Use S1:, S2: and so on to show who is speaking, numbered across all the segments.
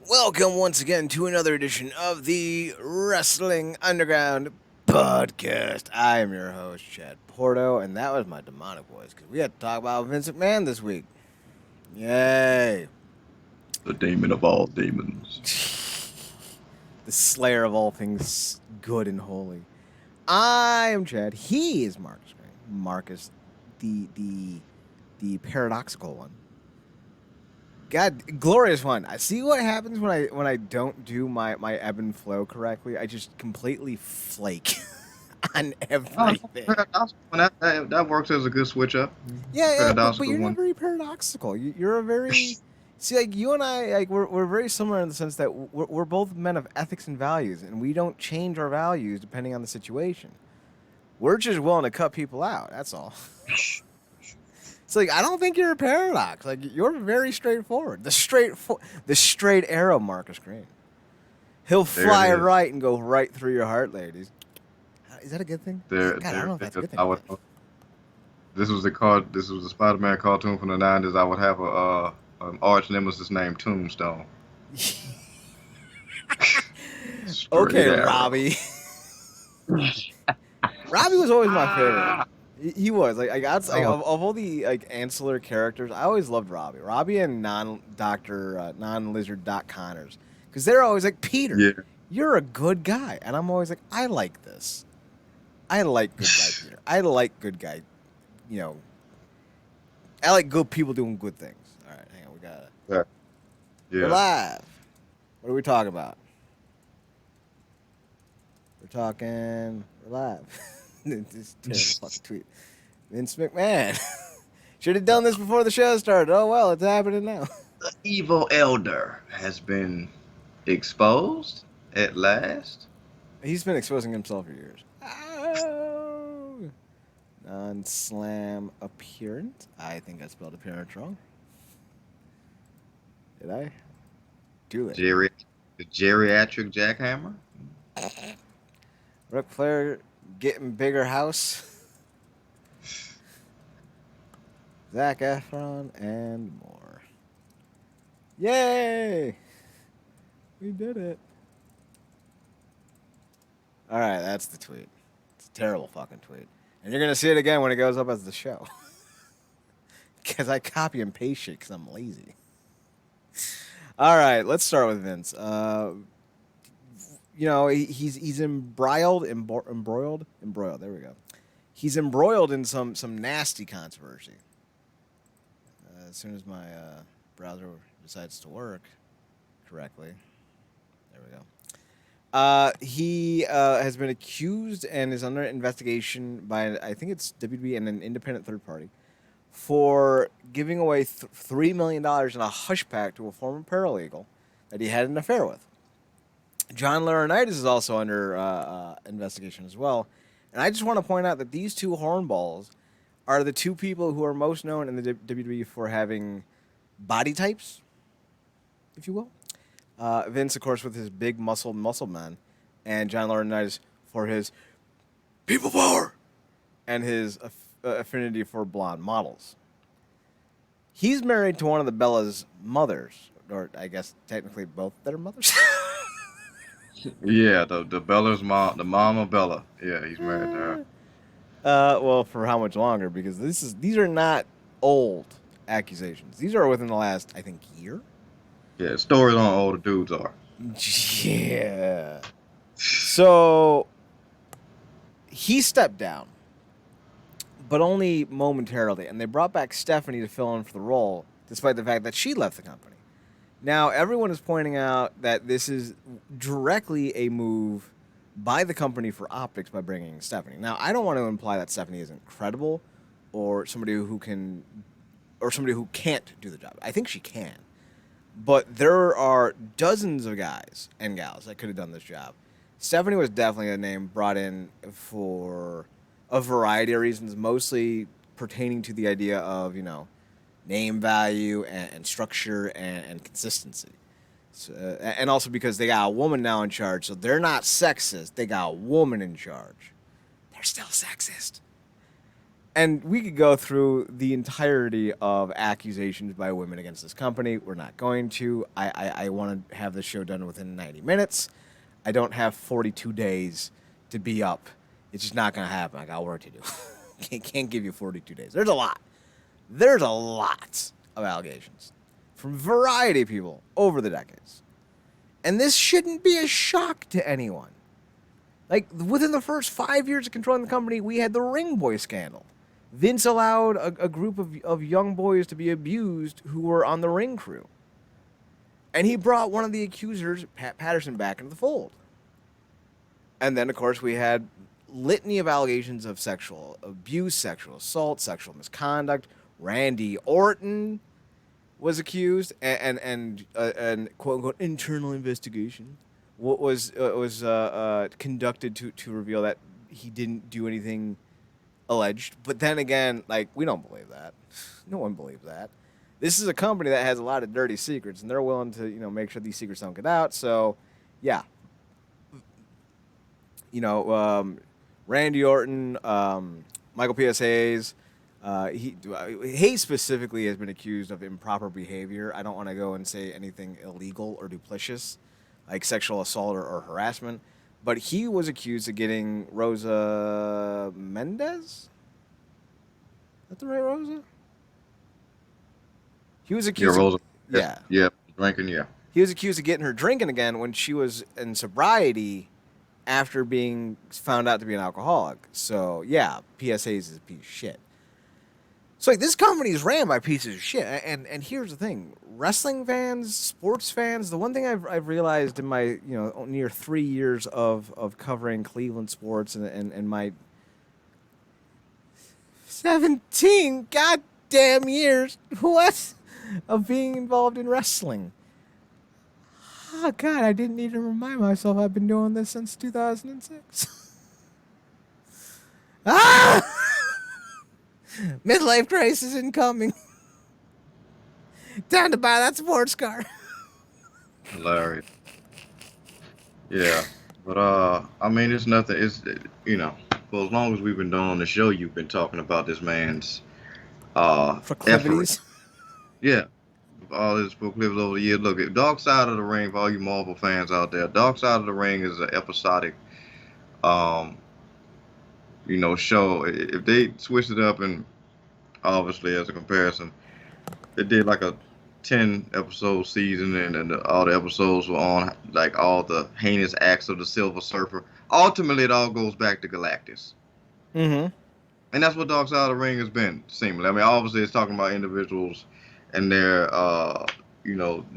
S1: Welcome once again to another edition of the Wrestling Underground podcast. I am your host, Chad Porto, and that was my demonic voice because we had to talk about Vince McMahon this week. Yay!
S2: The demon of all demons.
S1: The slayer of all things good and holy. I am Chad. He is Marcus. Marcus, the paradoxical one. God, glorious one. I see what happens when I don't do my ebb and flow correctly. I just completely flake on everything.
S2: That works as a good switch up.
S1: Yeah, but you're
S2: one.
S1: not very paradoxical. You're a very see, like you and I, like we're very similar in the sense that we're both men of ethics and values, and we don't change our values depending on the situation. We're just willing to cut people out. That's all. It's like I don't think you're a paradox. Like you're very straightforward. The straight arrow, Marcus Green. He'll fly right and go right through your heart, ladies. Is that a good thing? God, I don't know if that's a good thing.
S2: This was the Spider-Man cartoon from the '90s. I would have an arch nemesis named Tombstone.
S1: Okay, Robbie. Robbie was always my favorite. He was of all the ancillary characters, I always loved Robbie. Robbie and non-lizard Doc Connors, because they're always like, Peter, you're a good guy, and I'm always like, I like this. I like good guy Peter. I like good guy. I like good people doing good things. All right, hang on, we got it. We're live. What are we talking about? We're live. This terrible fucking tweet. Vince McMahon. Should have done this before the show started. Oh, well, it's happening now.
S2: The evil elder has been exposed at last.
S1: He's been exposing himself for years. Oh. Non-Slam-apperance. I think I spelled appearance wrong. Did I? Do it.
S2: The geriatric jackhammer.
S1: Ric Flair getting bigger house. Zac Efron and more. Yay! We did it. All right, that's the tweet. It's a terrible fucking tweet. And you're going to see it again when it goes up as the show. Because I copy and paste shit because I'm lazy. All right, let's start with Vince. He's embroiled. There we go. He's embroiled in some nasty controversy. As soon as my browser decides to work correctly, there we go. He has been accused and is under investigation by, I think it's WWE and an independent third party, for giving away $3 million in a hush pact to a former paralegal that he had an affair with. John Laurinaitis is also under investigation as well. And I just want to point out that these two hornballs are the two people who are most known in the WWE for having body types, if you will. Vince, of course, with his big muscle man, and John Laurinaitis for his people power and his affinity for blonde models. He's married to one of the Bella's mothers, or I guess technically both their mothers.
S2: Yeah, the Bella's mom, the mom of Bella. Yeah, he's married to her.
S1: Well, for how much longer? Because these are not old accusations. These are within the last, I think, year.
S2: Yeah, stories on older dudes are.
S1: Yeah. So he stepped down, but only momentarily, and they brought back Stephanie to fill in for the role, despite the fact that she left the company. Now, everyone is pointing out that this is directly a move by the company for optics by bringing Stephanie. Now, I don't want to imply that Stephanie isn't credible or somebody who can't do the job. I think she can. But there are dozens of guys and gals that could have done this job. Stephanie was definitely a name brought in for a variety of reasons, mostly pertaining to the idea of, name value and structure and consistency. So, and also because they got a woman now in charge, so they're not sexist. They got a woman in charge. They're still sexist. And we could go through the entirety of accusations by women against this company. We're not going to. I want to have this show done within 90 minutes. I don't have 42 days to be up. It's just not going to happen. I got work to do. Can't give you 42 days. There's a lot. There's a lot of allegations from a variety of people over the decades. And this shouldn't be a shock to anyone. Like, within the first 5 years of controlling the company, we had the Ring Boy scandal. Vince allowed a group of young boys to be abused who were on the ring crew. And he brought one of the accusers, Pat Patterson, back into the fold. And then, of course, we had litany of allegations of sexual abuse, sexual assault, sexual misconduct. Randy Orton was accused, and quote-unquote internal investigation was conducted to reveal that he didn't do anything alleged. But then again, like, we don't believe that. No one believes that. This is a company that has a lot of dirty secrets, and they're willing to, make sure these secrets don't get out. So, yeah. Randy Orton, Michael P.S. Hayes. Hayes specifically has been accused of improper behavior. I don't want to go and say anything illegal or duplicitous, like sexual assault or harassment. But he was accused of getting Rosa Mendez? Is that the right Rosa? He was accused.
S2: Yeah, Rosa.
S1: Yeah.
S2: Yeah, drinking. Yeah.
S1: He was accused of getting her drinking again when she was in sobriety after being found out to be an alcoholic. So yeah, PSAs is a piece of shit. So like, this company is ran by pieces of shit. And here's the thing: wrestling fans, sports fans. The one thing I've realized in my near 3 years of covering Cleveland sports and my 17 goddamn years of being involved in wrestling. Oh God, I didn't need to remind myself I've been doing this since 2006. Ah! Midlife crisis incoming. Time to buy that sports car.
S2: Hilarious. Yeah, but I mean, it's nothing. It's for as long as we've been doing the show, you've been talking about this man's
S1: Proclivities.
S2: effort. Yeah, all his proclivities over the years. Look, at Dark Side of the Ring, for all you Marvel fans out there, Dark Side of the Ring is an episodic, show. If they switched it up, and obviously as a comparison, they did like a 10 episode season, and all the episodes were on like all the heinous acts of the Silver Surfer. Ultimately, it all goes back to Galactus.
S1: Mm-hmm.
S2: And that's what Dark Side of the Ring has been, seemingly. I mean, obviously, it's talking about individuals and their,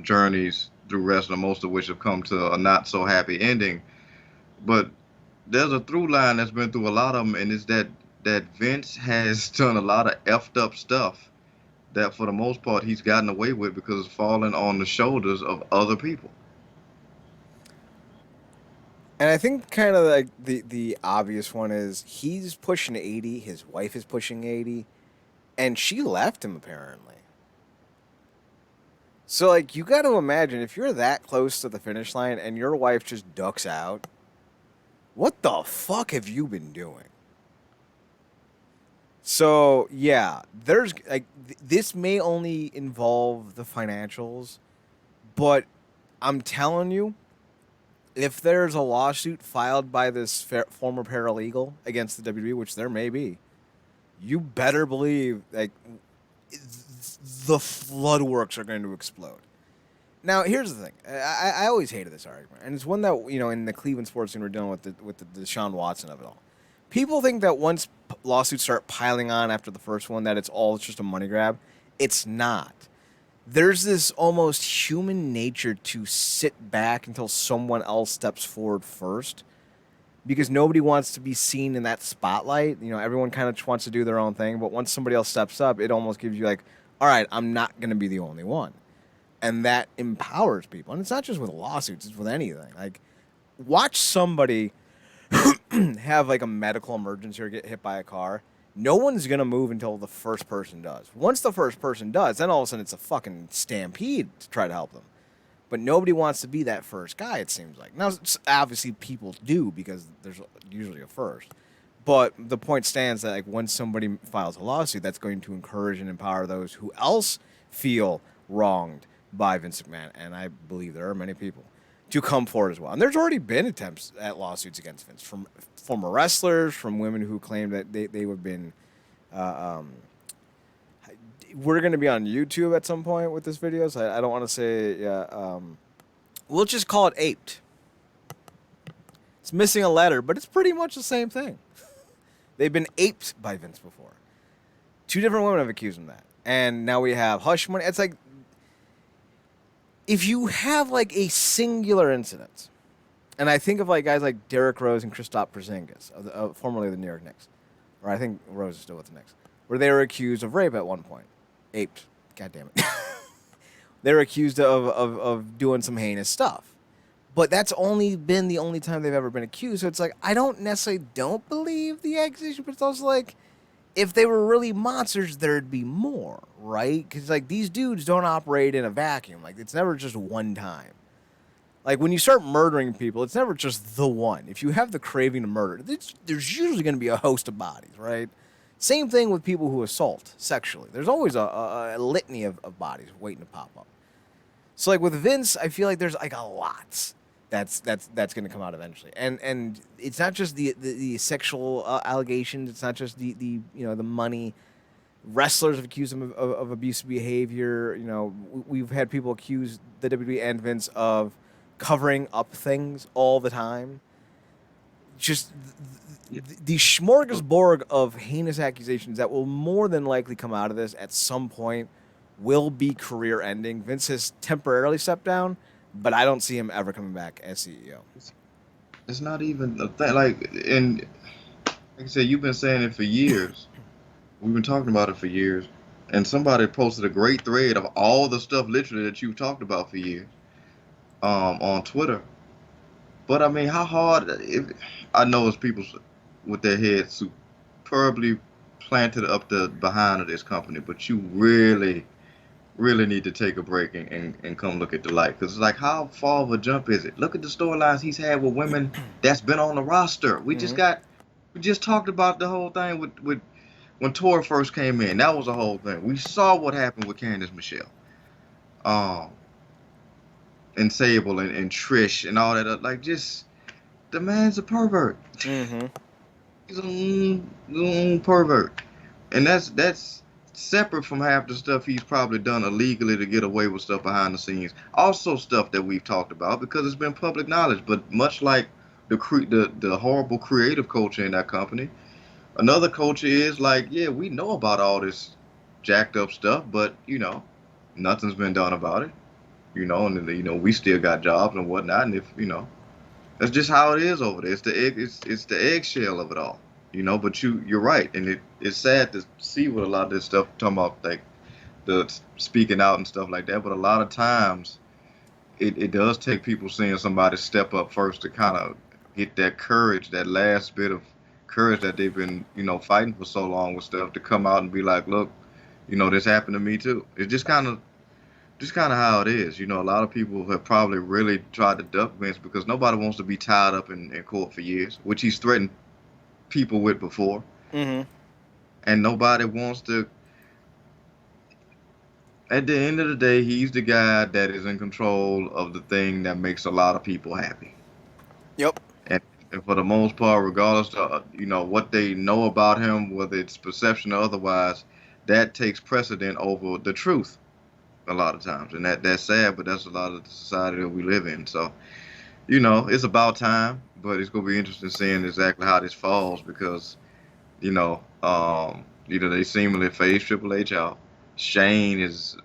S2: journeys through wrestling, most of which have come to a not so happy ending. But there's a through line that's been through a lot of them, and it's that Vince has done a lot of effed up stuff that, for the most part, he's gotten away with because it's fallen on the shoulders of other people.
S1: And I think kind of like the obvious one is he's pushing 80, his wife is pushing 80, and she left him apparently. So like, you got to imagine if you're that close to the finish line and your wife just ducks out, what the fuck have you been doing? So yeah, there's like this may only involve the financials, but I'm telling you, if there's a lawsuit filed by this former paralegal against the WWE, which there may be, you better believe like the floodworks are going to explode. Now, here's the thing. I always hated this argument, and it's one that in the Cleveland sports scene we're dealing with the Deshaun Watson of it all. People think that once lawsuits start piling on after the first one, that it's just a money grab. It's not. There's this almost human nature to sit back until someone else steps forward first, because nobody wants to be seen in that spotlight. Everyone kind of just wants to do their own thing, but once somebody else steps up, it almost gives you like, all right, I'm not going to be the only one. And that empowers people. And it's not just with lawsuits, it's with anything. Like, watch somebody have like a medical emergency or get hit by a car. No one's going to move until the first person does. Once the first person does, then all of a sudden it's a fucking stampede to try to help them. But nobody wants to be that first guy, it seems like. Now, obviously people do because there's usually a first. But the point stands that like when somebody files a lawsuit, that's going to encourage and empower those who else feel wronged by Vince McMahon, and I believe there are many people, to come forward as well. And there's already been attempts at lawsuits against Vince from former wrestlers, from women who claim that they have been. We're going to be on YouTube at some point with this video, so I don't want to say. We'll just call it aped. It's missing a letter, but it's pretty much the same thing. They've been aped by Vince before. 2 different women have accused him of that. And now we have hush money. It's like, if you have like a singular incident, and I think of like guys like Derrick Rose and Kristaps Porzingis, formerly of the New York Knicks, or I think Rose is still with the Knicks, where they were accused of rape at one point. Aped. God damn it. They were accused of doing some heinous stuff. But that's only been the only time they've ever been accused. So it's like, I don't necessarily don't believe the accusation, but it's also like, if they were really monsters, there'd be more, right? Because like these dudes don't operate in a vacuum. Like it's never just one time. Like when you start murdering people, it's never just the one. If you have the craving to murder, there's usually going to be a host of bodies, right? Same thing with people who assault sexually. There's always a litany of bodies waiting to pop up. So like with Vince, I feel like there's like a lot that's going to come out eventually, and it's not just the sexual allegations. It's not just the the money. Wrestlers have accused him of abusive behavior. You know, we've had people accuse the WWE and Vince of covering up things all the time. Just the smorgasbord of heinous accusations that will more than likely come out of this at some point will be career ending. Vince has temporarily stepped down, but I don't see him ever coming back as CEO.
S2: It's not even a thing. And like I said, you've been saying it for years. We've been talking about it for years. And somebody posted a great thread of all the stuff literally that you've talked about for years on Twitter. But I mean, how hard? I know it's people with their heads superbly planted up the behind of this company, but you really need to take a break and come look at the light. Because it's like, how far of a jump is it? Look at the storylines he's had with women that's been on the roster. We just talked about the whole thing with when Tori first came in. That was a whole thing. We saw what happened with Candice Michelle. And Sable and Trish and all that. Like, just, the man's a pervert.
S1: Mm-hmm.
S2: He's a pervert. And that's separate from half the stuff he's probably done illegally to get away with stuff behind the scenes. Also stuff that we've talked about because it's been public knowledge. But much like the horrible creative culture in that company, another culture is like, yeah, we know about all this jacked up stuff, but nothing's been done about it. And we still got jobs and whatnot, and if that's just how it is over there. It's the eggshell of it all. But you're right, and it's sad to see what a lot of this stuff talking about, like the speaking out and stuff like that. But a lot of times, it does take people seeing somebody step up first to kind of get that courage, that last bit of courage that they've been fighting for so long with stuff, to come out and be like, look, this happened to me too. It's just kind of how it is. A lot of people have probably really tried to duck Vince because nobody wants to be tied up in court for years, which he's threatened people with before.
S1: Mm-hmm.
S2: And nobody wants to. At the end of the day, he's the guy that is in control of the thing that makes a lot of people happy.
S1: Yep.
S2: And for the most part, regardless of what they know about him, whether it's perception or otherwise, that takes precedent over the truth a lot of times. And that's sad, but that's a lot of the society that we live in. So, it's about time, but it's going to be interesting seeing exactly how this falls because, they seemingly phased Triple H out. Shane is,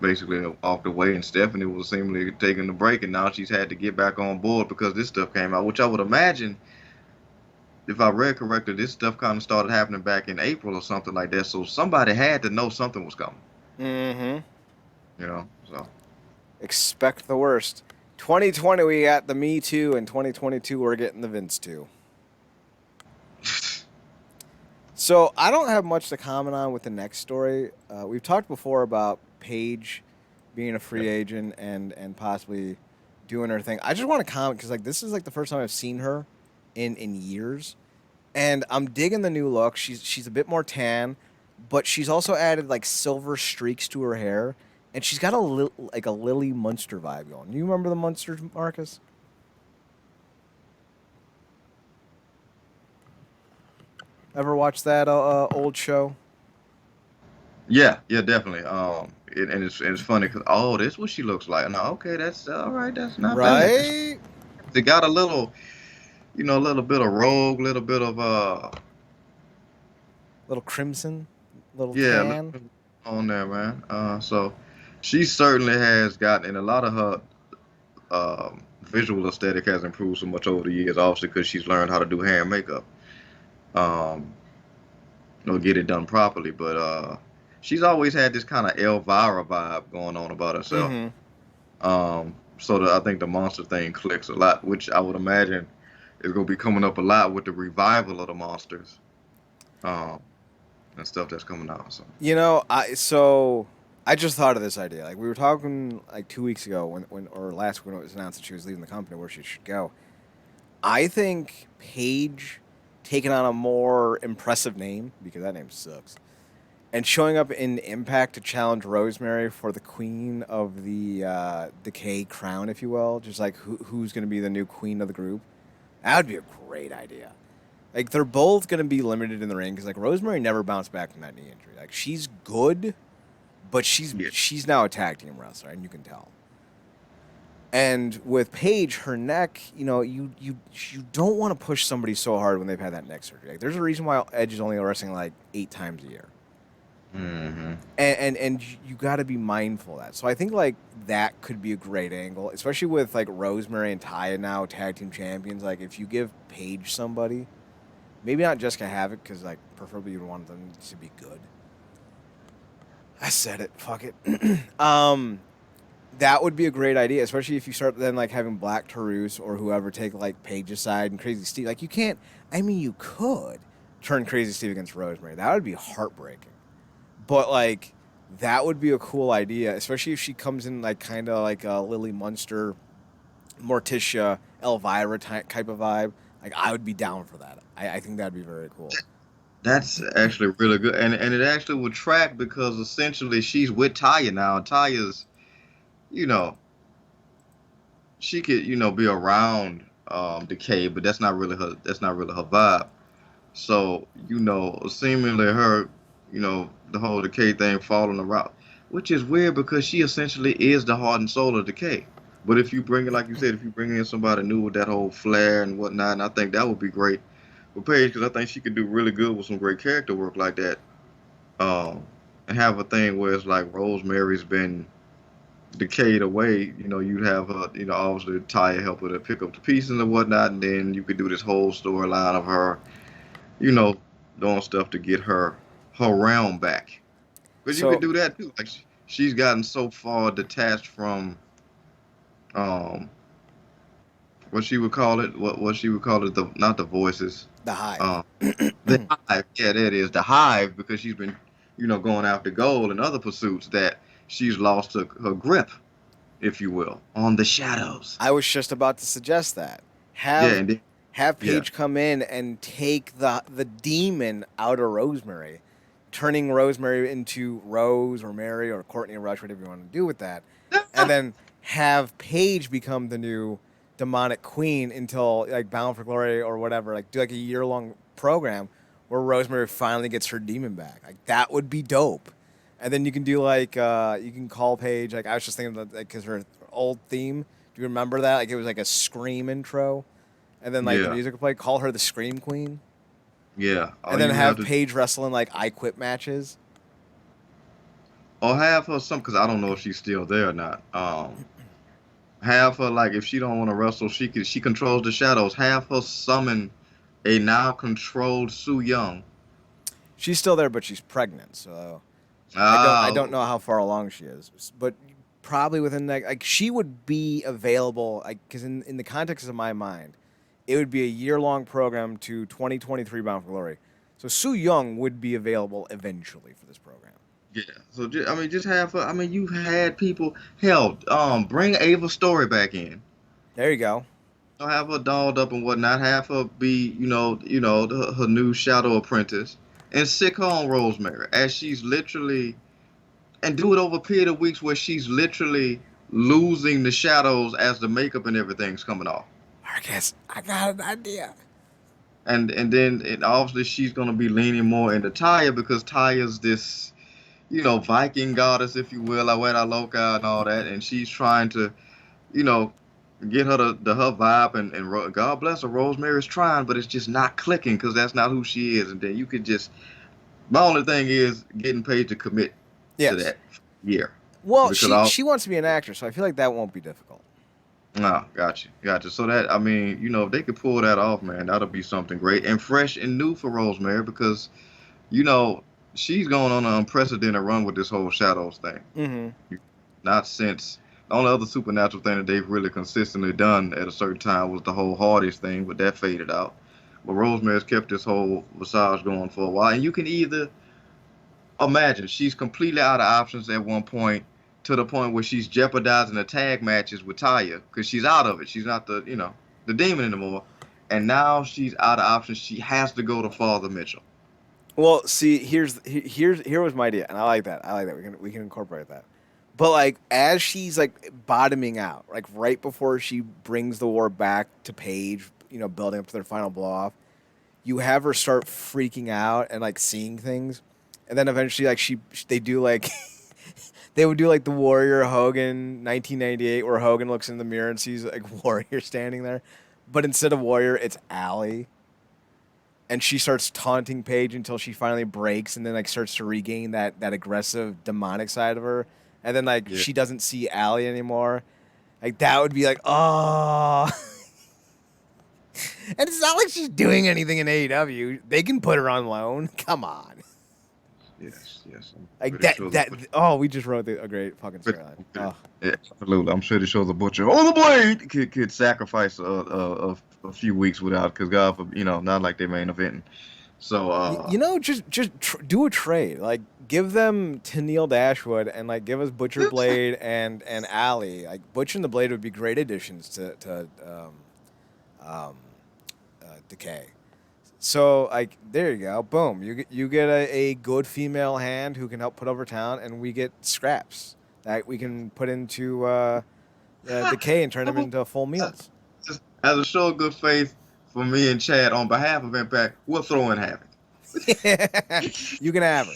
S2: basically walked away, and Stephanie was seemingly taking the break, and now she's had to get back on board because this stuff came out, which I would imagine, if I read correctly, this stuff kind of started happening back in April or something like that. So somebody had to know something was coming.
S1: Mm-hmm.
S2: So.
S1: Expect the worst. 2020, we got the Me Too, and 2022, we're getting the Vince Too. So I don't have much to comment on with the next story. We've talked before about Paige being a free agent and possibly doing her thing. I just want to comment because this is the first time I've seen her in years, And I'm digging the new look. She's a bit more tan, but she's also added like silver streaks to her hair, and she's got like a Lily Munster vibe going. You remember the Munsters, Marcus? Ever watch that old show?
S2: Yeah, yeah, definitely. And it's funny because this what she looks like. No, okay, that's all right. That's not bad.
S1: Right?
S2: They got a little, a little bit of rogue, little bit of
S1: Little crimson, little
S2: yeah, a little
S1: tan.
S2: bit on there, man. So she certainly has gotten, and a lot of her visual aesthetic has improved so much over the years, obviously because she's learned how to do hair and makeup, um, get it done properly. But she's always had this kind of Elvira vibe going on about herself.
S1: Mm-hmm.
S2: I think the monster thing clicks a lot, which I would imagine is going to be coming up a lot with the revival of the monsters, um, and stuff that's coming out. So
S1: I just thought of this idea. Like we were talking like 2 weeks ago when or last week when it was announced that she was leaving the company, where she should go. I think Paige taking on a more impressive name, because that name sucks, and showing up in Impact to challenge Rosemary for the queen of the Decay crown, if you will, just like who's going to be the new queen of the group. That would be a great idea. Like they're both going to be limited in the ring because like Rosemary never bounced back from that knee injury. Like she's good, but
S2: yeah,
S1: she's now a tag team wrestler, and you can tell. And with Paige, her neck, you don't want to push somebody so hard when they've had that neck surgery. Like, there's a reason why Edge is only wrestling like 8 times a year,
S2: hmm
S1: and you got to be mindful of that. So I think like that could be a great angle, especially with like Rosemary and Taya now tag team champions. Like if you give Paige somebody, maybe not Jessica Havoc, because like preferably you'd want them to be good. I said it. Fuck it. That would be a great idea, especially if you start then like having Black Taurus or whoever take like Paige's side and Crazy Steve. Like you can't. I mean, you could turn Crazy Steve against Rosemary. That would be heartbreaking. But like that would be a cool idea, especially if she comes in like kind of like a Lily Munster, Morticia, Elvira type of vibe. Like I would be down for that. I think that'd be very cool.
S2: that's actually really good, and it actually would track because essentially she's with Taya now. And Taya's, you know, she could, be around Decay, but that's not really her vibe. So, seemingly her, the whole Decay thing falling around, which is weird because she essentially is the heart and soul of Decay. But if you bring it, like you said, if you bring in somebody new with that whole flair and whatnot, and I think that would be great for Paige because I think she could do really good with some great character work like that. Um, and have a thing where it's like Rosemary's been decayed away, you'd have obviously Taya help her to pick up the pieces and whatnot, and then you could do this whole storyline of her, you know, doing stuff to get her realm back. Because you could
S1: So
S2: do that too. Like she's gotten so far detached from um what she would call it, what she would call it, the not the voices,
S1: the Hive.
S2: um the hive. Yeah, that is the hive because she's been, going after gold and other pursuits that she's lost her grip, if you will, on the shadows.
S1: I was just about to suggest that.
S2: Yeah,
S1: Have
S2: and then,
S1: have
S2: yeah,
S1: Paige come in and take the demon out of Rosemary, turning Rosemary into Rose or Mary or Courtney or Rush, whatever you want to do with that, and then have Paige become the new demonic queen until like Bound for Glory or whatever. Like do like a year-long program where Rosemary finally gets her demon back. Like that would be dope. And then you can do like you can call Paige. Like I was just thinking that because her old theme. Do you remember that? Like it was like a scream intro, and then like the
S2: yeah,
S1: music would play. Call her the Scream Queen,
S2: yeah.
S1: and
S2: All
S1: then
S2: you have
S1: have
S2: to,
S1: Paige wrestle in like I Quit matches.
S2: or have her some, because I don't know if she's still there or not. Have her like if she don't want to wrestle, she controls the shadows. Have her summon a now controlled Su Young.
S1: She's still there, but she's pregnant, so I
S2: Ah,
S1: don't know how far along she is, but probably within like she would be available. Like because in the context of my mind, it would be a year-long program to 2023 Bound for Glory. So Su Young would be available eventually for this program.
S2: yeah. So just have her. I mean, you've had people. Hell, bring Ava Story back in.
S1: There you go.
S2: have her dolled up and whatnot. Have her be, her new shadow apprentice, and sick her on Rosemary as she's literally, and do it over a period of weeks where she's literally losing the shadows as the makeup and everything's coming off.
S1: Marcus, I got an idea.
S2: And then obviously she's gonna be leaning more into Taya because Taya's this, Viking goddess, if you will, Aweta Loca and all that, and she's trying to, you know, get her the her vibe and God bless her, Rosemary's trying, but it's just not clicking because that's not who she is. And then you could just my only thing is getting paid to commit to
S1: Yes.
S2: that year
S1: Well,
S2: because
S1: she wants to be an actor, so I feel like that won't be difficult.
S2: no, gotcha. So that I mean, if they could pull that off, man, that'll be something great and fresh and new for Rosemary because you know she's going on an unprecedented run with this whole Shadows thing.
S1: Mm-hmm.
S2: Not since the only other supernatural thing that they've really consistently done at a certain time was the whole Hardys thing, but that faded out. But Rosemary's kept this whole massage going for a while, and you can either imagine she's completely out of options at one point to the point where she's jeopardizing the tag matches with Taya because she's out of it. She's not the demon anymore, and now she's out of options. She has to go to Father Mitchell.
S1: Well, see, here was my idea, and I like that. We can incorporate that. But like as she's like bottoming out, like right before she brings the war back to Paige, building up to their final blow off, you have her start freaking out and like seeing things, and then eventually like they do like they would do like the Warrior Hogan 1998 where Hogan looks in the mirror and sees like Warrior standing there, but instead of Warrior, it's Allie. And she starts taunting Paige until she finally breaks and then like starts to regain that aggressive demonic side of her. And then like
S2: Yeah.
S1: she doesn't see Allie anymore. Like that would be like, oh. And it's not like she's doing anything in AEW. They can put her on loan. Come on.
S2: Yes. I'm
S1: Like
S2: pretty sure
S1: we just wrote a great fucking storyline. Oh.
S2: Yeah, absolutely. I'm sure the show the butcher on the blade could sacrifice a few weeks without because God, not like they main eventing. So
S1: Do a trade. Like give them Tennille Dashwood and like give us Butcher Blade and Allie. Like Butcher and the Blade would be great additions to Decay. So like there you go, boom. You get a good female hand who can help put over town, and we get scraps that we can put into Decay and turn them into full meals.
S2: just as a show of good faith for me and Chad on behalf of Impact, we'll throw in Havoc.
S1: You can have her.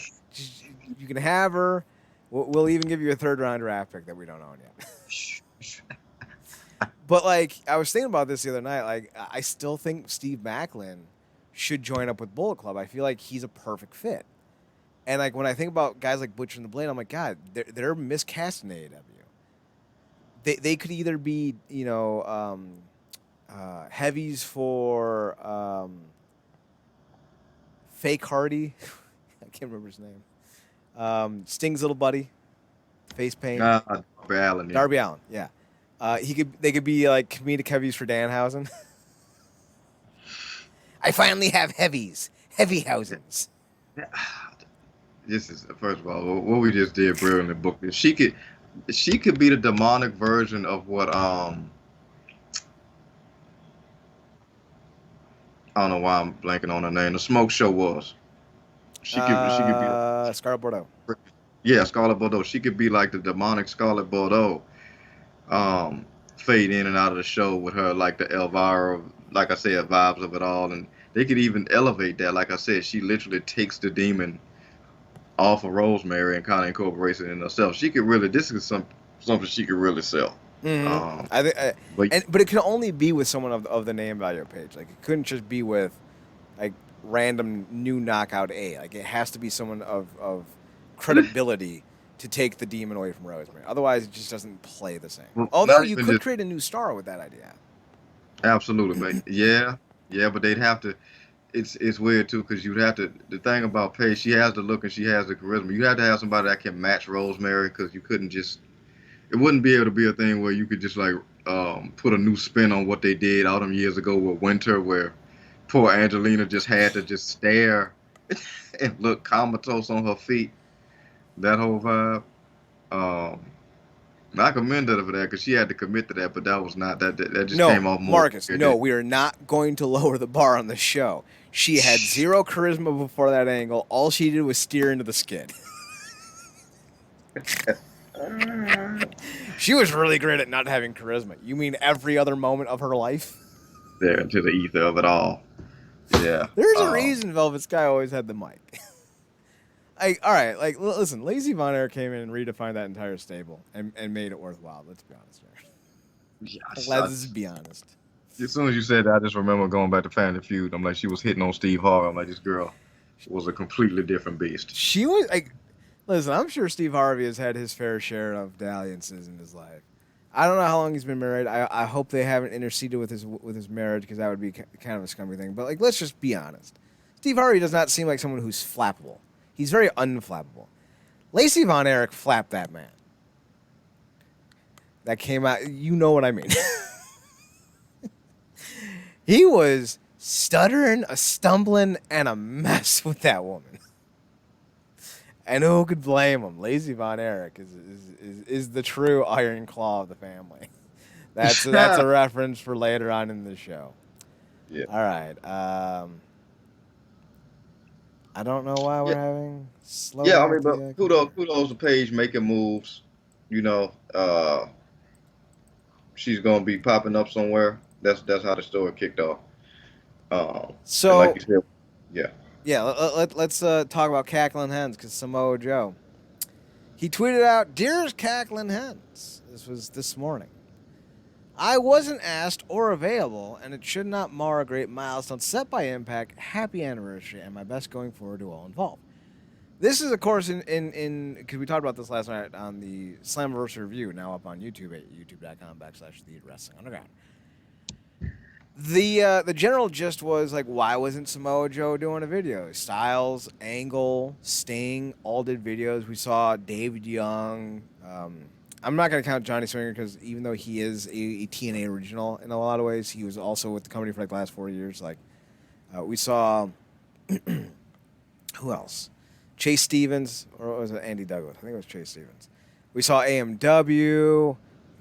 S1: You can have her. We'll even give you a third round draft pick that we don't own yet. But like I was thinking about this the other night. Like I still think Steve Macklin should join up with Bullet Club. I feel like he's a perfect fit. And like when I think about guys like Butcher and the Blade, I'm like, God, they're miscast in AEW. They could either be heavies for Fake Hardy. I can't remember his name. Sting's little buddy, face paint.
S2: Darby Allin. Yeah.
S1: Darby Allin. Yeah. They could be like comedic heavies for Danhausen. I finally have heavy housings.
S2: This is first of all what we just did brilliantly booked this. She could be the demonic version of what I don't know why I'm blanking on her name. The Smoke Show was. She could be
S1: Scarlet Bordeaux.
S2: Yeah, Scarlet Bordeaux. She could be like the demonic Scarlet Bordeaux. Fade in and out of the show with her like the Elvira, like I said, vibes of it all, and they could even elevate that. Like I said, she literally takes the demon off of Rosemary and kind of incorporates it in herself. She could really. This is something she could really sell.
S1: Mm-hmm. I think, but it can only be with someone of the name value page. Like it couldn't just be with like random new knockout A. Like it has to be someone of credibility to take the demon away from Rosemary. Otherwise, it just doesn't play the same.
S2: Well,
S1: although you could create a new star with that idea.
S2: Absolutely, man. Yeah, but they'd have to. It's weird too because you'd have to. The thing about Paige, she has the look and she has the charisma. You have to have somebody that can match Rosemary because you couldn't just. It wouldn't be able to be a thing where you could just like put a new spin on what they did all them years ago with Winter, where poor Angelina just had to just stare and look comatose on her feet. That whole vibe. I commend her for that because she had to commit to that, but that was not that just
S1: No,
S2: came off more
S1: Marcus,
S2: weird
S1: no, we are not going to lower the bar on the show. She had zero charisma before that angle. All she did was steer into the skid. She was really great at not having charisma. You mean every other moment of her life?
S2: there into the ether of it all. Yeah.
S1: There's a reason Velvet Sky always had the mic. All right, like, listen, Lazy Von Erich came in and redefined that entire stable and made it worthwhile. Let's be honest here. Let's be honest.
S2: As soon as you said that, I just remember going back to Family Feud. I'm like, she was hitting on Steve Harvey. I'm like, this girl was a completely different beast.
S1: She was like, listen, I'm sure Steve Harvey has had his fair share of dalliances in his life. I don't know how long he's been married. I hope they haven't interceded with his marriage because that would be kind of a scummy thing. But like, let's just be honest. Steve Harvey does not seem like someone who's flappable. He's very unflappable. Lacey Von Erich flapped that man. That came out. You know what I mean. He was stuttering, a stumbling, and a mess with that woman. And who could blame him? Lazy Von Erich is the true Iron Claw of the family. That's a reference for later on in the show.
S2: Yeah.
S1: All right. I don't know why we're having slow.
S2: Yeah, I mean, but kudos to Paige making moves. You know, she's gonna be popping up somewhere. That's how the story kicked off.
S1: So,
S2: like you said, yeah.
S1: Yeah, let's talk about cackling hens because Samoa Joe. He tweeted out, "Dearest cackling hens." This was this morning. I wasn't asked or available, and it should not mar a great milestone set by Impact. Happy anniversary, and my best going forward to all involved. This is, of course, in because we talked about this last night on the Slam-apperance review, now up on YouTube at youtube.com/TheWrestlingUnderground. The general gist was like, why wasn't Samoa Joe doing a video? Styles, Angle, Sting all did videos. We saw David Young. I'm not going to count Johnny Swinger because even though he is a TNA original in a lot of ways, he was also with the company for like the last 4 years. Like we saw who else? Chase Stevens, or was it Andy Douglas? I think it was Chase Stevens. We saw AMW.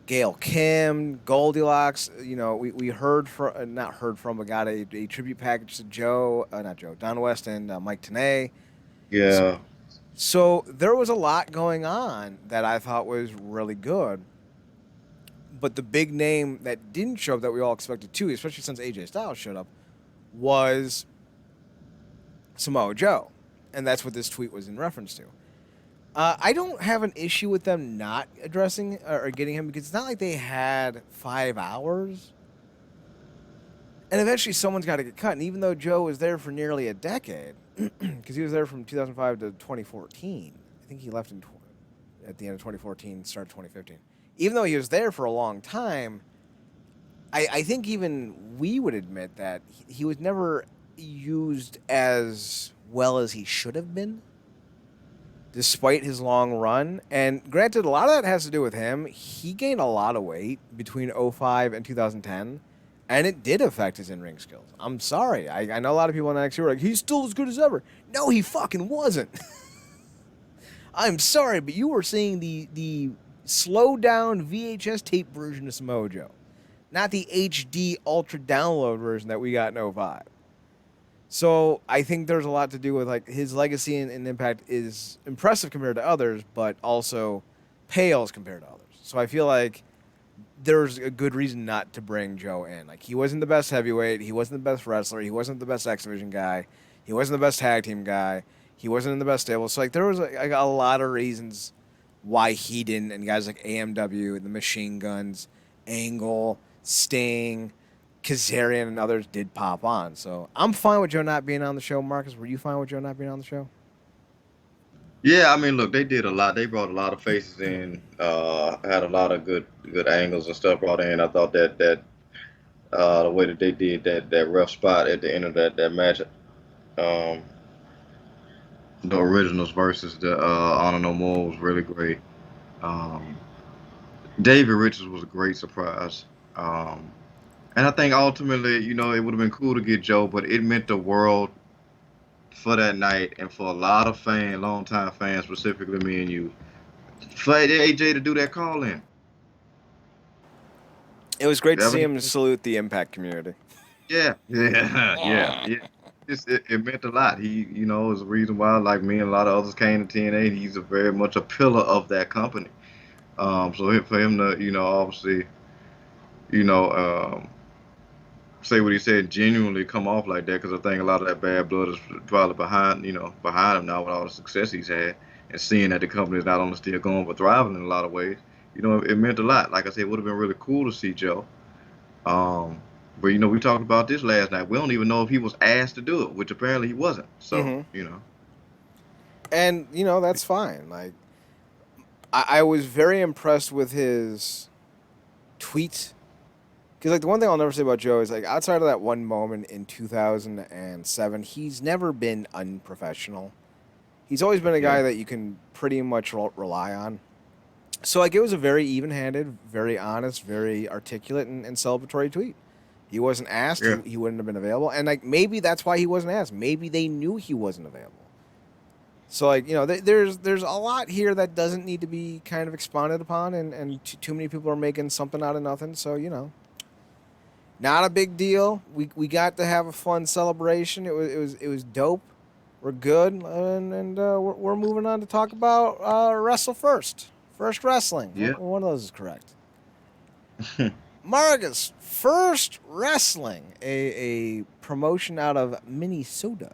S1: Gail Kim, Goldilocks. You know, we heard from, not heard from, but got a tribute package to Don West and Mike Tenay.
S2: Yeah.
S1: So there was a lot going on that I thought was really good. But the big name that didn't show up that we all expected to, especially since AJ Styles showed up, was Samoa Joe. And that's what this tweet was in reference to. I don't have an issue with them not addressing or getting him because it's not like they had 5 hours. And eventually someone's got to get cut. And even though Joe was there for nearly a decade, because he was there from 2005 to 2014. I think he left at the end of 2014, start of 2015. Even though he was there for a long time, I think even we would admit that he was never used as well as he should have been, despite his long run. And granted, a lot of that has to do with him. He gained a lot of weight between 2005 and 2010, and it did affect his in-ring skills. I'm sorry. I know a lot of people in NXT were like, he's still as good as ever. No, he fucking wasn't. I'm sorry, but you were seeing the slowed-down VHS tape version of Samoa Joe, not the HD ultra download version that we got in 2005. So I think there's a lot to do with like his legacy and impact is impressive compared to others, but also pales compared to others. So I feel like there's a good reason not to bring Joe in. Like he wasn't the best heavyweight, he wasn't the best wrestler, he wasn't the best X Division guy, he wasn't the best tag team guy, he wasn't in the best stable. So like there was like a lot of reasons why he didn't, and guys like AMW, the Machine Guns, Angle, Sting, Kazarian and others did pop on. So I'm fine with Joe not being on the show. Marcus, were you fine with Joe not being on the show?
S2: Yeah, I mean, look, they did a lot. They brought a lot of faces in. Had a lot of good angles and stuff brought in. I thought that the way that they did that rough spot at the end of that match, the originals versus the Honor No More was really great. David Richards was a great surprise. And I think ultimately, you know, it would have been cool to get Joe, but it meant the world for that night and for a lot of fans, longtime fans, specifically me and you, for AJ to do that call in.
S1: It was great to see
S2: 70.
S1: him salute the Impact community.
S2: Yeah, yeah, yeah. It meant a lot. He, is the reason why, like me and a lot of others came to TNA. He's a very much a pillar of that company. So for him to, obviously, you know, um, say what he said, genuinely come off like that, because I think a lot of that bad blood is probably behind him now with all the success he's had, and seeing that the company is not only still going but thriving in a lot of ways. It meant a lot. Like I said, it would have been really cool to see Joe. Um, but we talked about this last night. We don't even know if he was asked to do it, which apparently he wasn't. So,
S1: Mm-hmm. And that's fine. Like, I was very impressed with his tweet. Because, like, the one thing I'll never say about Joe is, like, outside of that one moment in 2007, he's never been unprofessional. He's always been a
S2: Yeah.
S1: guy that you can pretty much rely on. So, like, it was a very even-handed, very honest, very articulate and celebratory tweet. He wasn't asked.
S2: Yeah.
S1: He wouldn't have been available. And, like, maybe that's why he wasn't asked. Maybe they knew he wasn't available. So, like, there's a lot here that doesn't need to be kind of expounded upon, and too many people are making something out of nothing. So, not a big deal. We got to have a fun celebration. It was dope. We're good, and we're moving on to talk about Wrestle First Wrestling.
S2: Yeah.
S1: One of those is correct. Marcus, First Wrestling, a promotion out of Minnesota,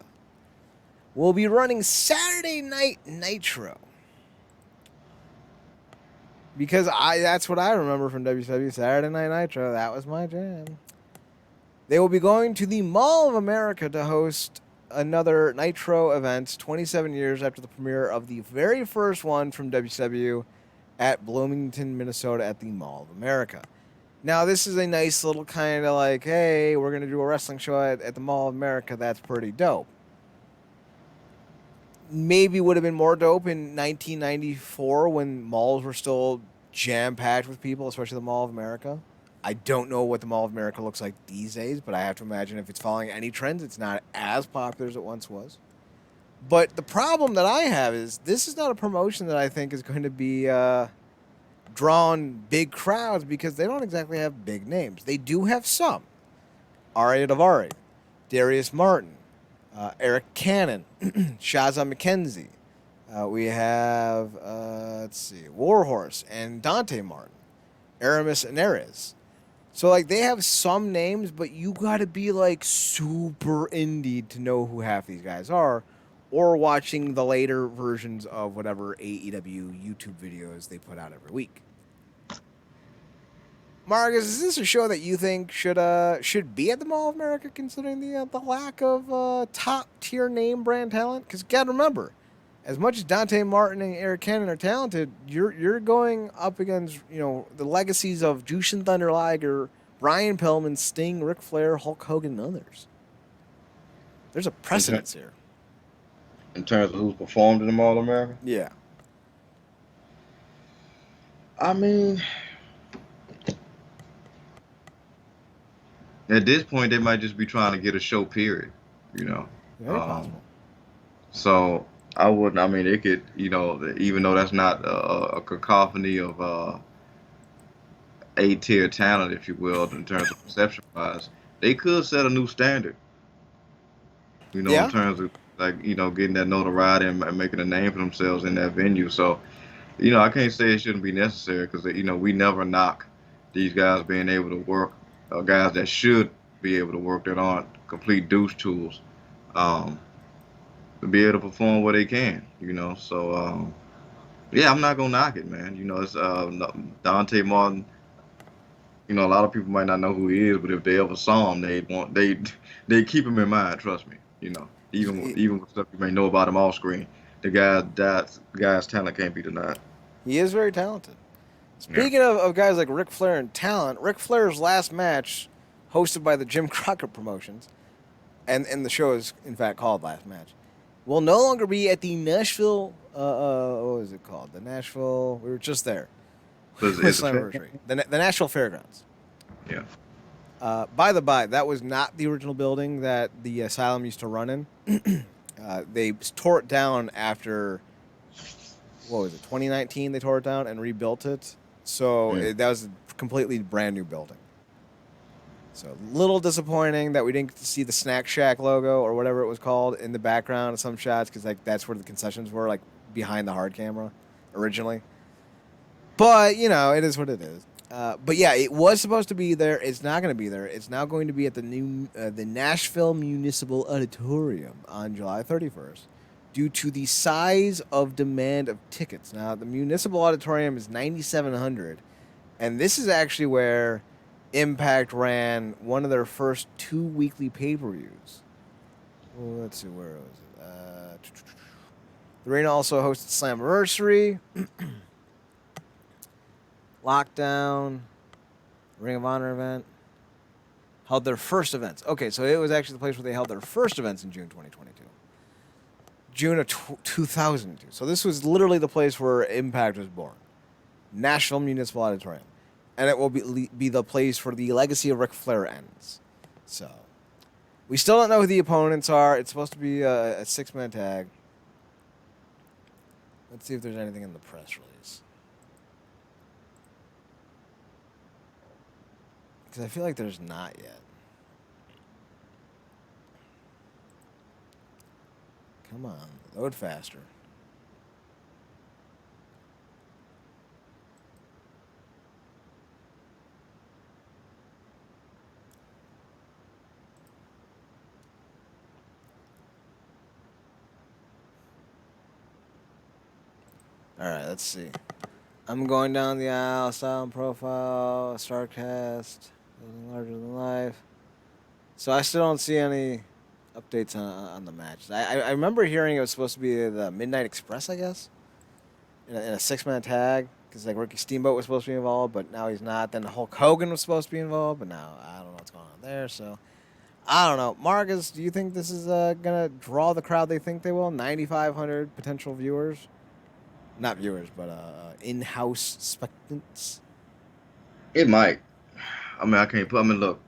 S1: will be running Saturday Night Nitro. Because that's what I remember from WCW, Saturday Night Nitro. That was my jam. They will be going to the Mall of America to host another Nitro event 27 years after the premiere of the very first one from WCW at Bloomington, Minnesota at the Mall of America. Now, this is a nice little kind of like, hey, we're going to do a wrestling show at the Mall of America. That's pretty dope. Maybe would have been more dope in 1994 when malls were still jam-packed with people, especially the Mall of America. I don't know what the Mall of America looks like these days, but I have to imagine if it's following any trends, it's not as popular as it once was. But the problem that I have is this is not a promotion that I think is going to be drawing big crowds because they don't exactly have big names. They do have some. Aria Davari, Darius Martin, Eric Cannon, Shaza McKenzie. We have, Warhorse and Dante Martin, Aramis Neres. So, like, they have some names, but you got to be, like, super indie to know who half these guys are, or watching the later versions of whatever AEW YouTube videos they put out every week. Marcus, is this a show that you think should be at the Mall of America, considering the lack of top-tier name brand talent? Because you got to remember, as much as Dante Martin and Eric Cannon are talented, you're going up against the legacies of Jushin Thunder Liger, Brian Pillman, Sting, Ric Flair, Hulk Hogan, and others. There's a precedence here.
S2: In terms of who's performed in the Mall of America?
S1: Yeah.
S2: I mean, at this point, they might just be trying to get a show, period.
S1: Very possible.
S2: So I wouldn't. I mean, it could. Even though that's not a cacophony of A-tier talent, if you will, in terms of perception wise, they could set a new standard.
S1: Yeah.
S2: In terms of getting that notoriety and making a name for themselves in that venue. So, I can't say it shouldn't be necessary because we never knock these guys being able to work, guys that should be able to work that aren't complete douche tools, to be able to perform where they can. So yeah, I'm not gonna knock it, man. It's Dante Martin. A lot of people might not know who he is, but if they ever saw him, they'd keep him in mind. Trust me. Even with stuff you may know about him off screen, the guy's talent can't be denied.
S1: He is very talented. Speaking of guys like Ric Flair and talent, Ric Flair's last match, hosted by the Jim Crockett Promotions, and the show is in fact called Last Match, will no longer be at the Nashville. What is it called? The Nashville. We were just there. Slam-apperance. The Nashville Fairgrounds.
S2: Yeah.
S1: By the by, that was not the original building that the Asylum used to run in. They tore it down after, 2019 they tore it down and rebuilt it. So that was a completely brand new building. So a little disappointing that we didn't get to see the Snack Shack logo or whatever it was called in the background of some shots because like that's where the concessions were, like behind the hard camera originally. But you know, it is what it is. But yeah, it was supposed to be there. It's not going to be there. It's now going to be at the Nashville Municipal Auditorium on July 31st, due to the size of demand of tickets. Now the Municipal Auditorium is 9,700, and this is actually where Impact ran one of their first 2 weekly pay-per-views. Well, let's see, where was it? The arena also hosted Slam-apperance, Lockdown, Ring of Honor event. Held their first events. Okay, so it was actually the place where they held their first events in June 2022. June of 2002. So this was literally the place where Impact was born. Nashville Municipal Auditorium. And it will be the place where the legacy of Ric Flair ends. So, we still don't know who the opponents are. It's supposed to be a 6-man tag. Let's see if there's anything in the press release. Because I feel like there's not yet. Come on, load faster. All right, let's see. I'm going down the aisle, style and profile, StarCast, larger than life. So I still don't see any updates on the match. I remember hearing it was supposed to be the Midnight Express, I guess, in a 6-man tag, because like Ricky Steamboat was supposed to be involved, but now he's not. Then Hulk Hogan was supposed to be involved, but now I don't know what's going on there. So I don't know. Marcus, do you think this is gonna draw the crowd they think they will? 9,500 potential viewers. Not viewers, but in-house spectants.
S2: It might. I mean, I can't put. I mean, look.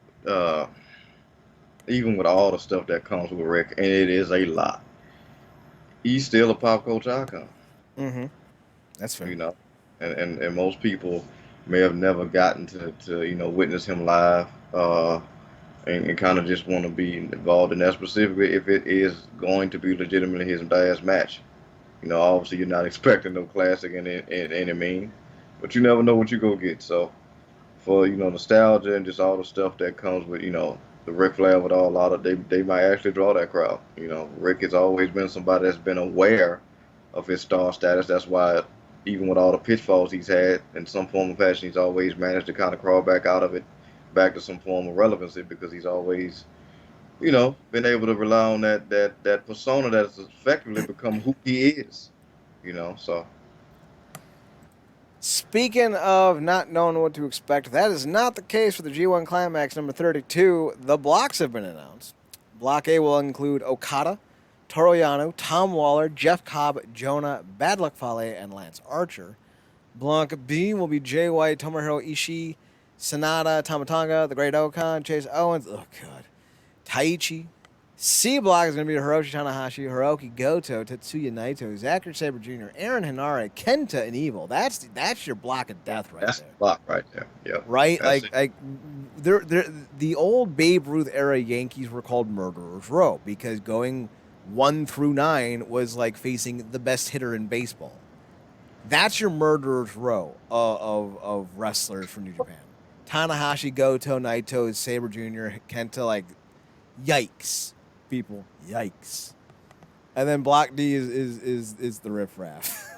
S2: Even with all the stuff that comes with Rick, and it is a lot. He's still a pop culture icon.
S1: Mm-hmm. That's fair.
S2: You know, and most people may have never gotten to witness him live, and kind of just want to be involved in that specifically if it is going to be legitimately his last match. You know, obviously you're not expecting no classic in any mean, but you never know what you go get. So for nostalgia and just all the stuff that comes with the Ric Flair with all a lot of they might actually draw that crowd. You know, Rick has always been somebody that's been aware of his star status. That's why even with all the pitfalls he's had in some form of fashion, he's always managed to kind of crawl back out of it, back to some form of relevancy because he's always been able to rely on that persona that has effectively become who he is. So
S1: Speaking of not knowing what to expect, that is not the case for the G1 Climax number 32. The blocks have been announced. Block A will include Okada, Toru Yano, Tom Waller, Jeff Cobb, Jonah, Bad Luck Fale, and Lance Archer. Block B will be Jay White, Tomohiro Ishii, Sanada, Tamatanga, The Great Okan, Chase Owens, oh god, Taichi. C block is going to be Hiroshi Tanahashi, Hiroki Goto, Tetsuya Naito, Zachary Sabre Jr., Aaron Henare, Kenta, and Evil. That's your block of death right
S2: that's
S1: there.
S2: the block right there. Yeah.
S1: Right?
S2: That's
S1: Like the old Babe Ruth era Yankees were called Murderers Row because going 1 through 9 was like facing the best hitter in baseball. That's your Murderers Row of wrestlers from New Japan. Tanahashi, Goto, Naito, Sabre Jr., Kenta, like, yikes. People, yikes. And then Block D is the Riff Raff.